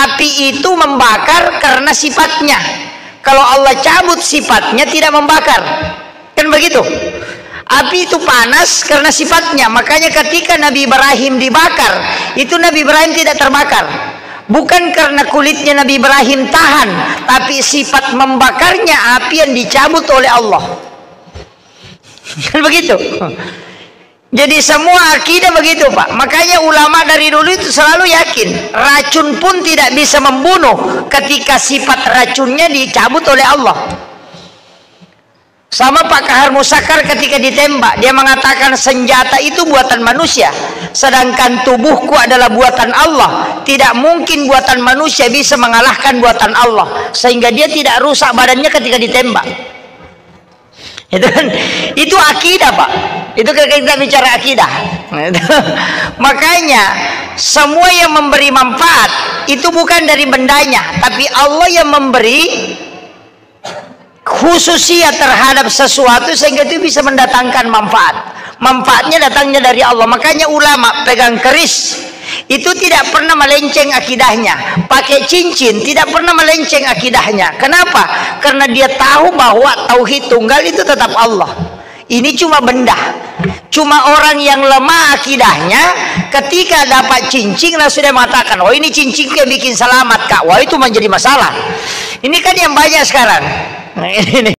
Api itu membakar karena sifatnya. Kalau Allah cabut sifatnya, tidak membakar. Kan begitu. Api itu panas karena sifatnya. Makanya ketika Nabi Ibrahim dibakar, itu Nabi Ibrahim tidak terbakar. Bukan karena kulitnya Nabi Ibrahim tahan, tapi sifat membakarnya api yang dicabut oleh Allah. Kan begitu. Jadi semua akidah begitu, Pak. Makanya ulama dari dulu itu selalu yakin racun pun tidak bisa membunuh ketika sifat racunnya dicabut oleh Allah. Sama Pak Kahar Musakar ketika ditembak, dia mengatakan senjata itu buatan manusia, sedangkan tubuhku adalah buatan Allah. Tidak mungkin buatan manusia bisa mengalahkan buatan Allah, sehingga dia tidak rusak badannya ketika ditembak. Itu akidah, Pak. Itu kita bicara akidah. Makanya semua yang memberi manfaat itu bukan dari bendanya, tapi Allah yang memberi khususiyat terhadap sesuatu sehingga itu bisa mendatangkan manfaat. Manfaatnya datangnya dari Allah. Makanya ulama pegang keris itu tidak pernah melenceng akidahnya. Pakai cincin tidak pernah melenceng akidahnya. Kenapa? Karena dia tahu bahwa tauhid tunggal itu tetap Allah. Ini cuma benda. Cuma orang yang lemah akidahnya, ketika dapat cincin langsung dia mengatakan, oh ini cincin yang bikin selamat, Kak. Wah, itu menjadi masalah. Ini kan yang banyak sekarang. Nah, ini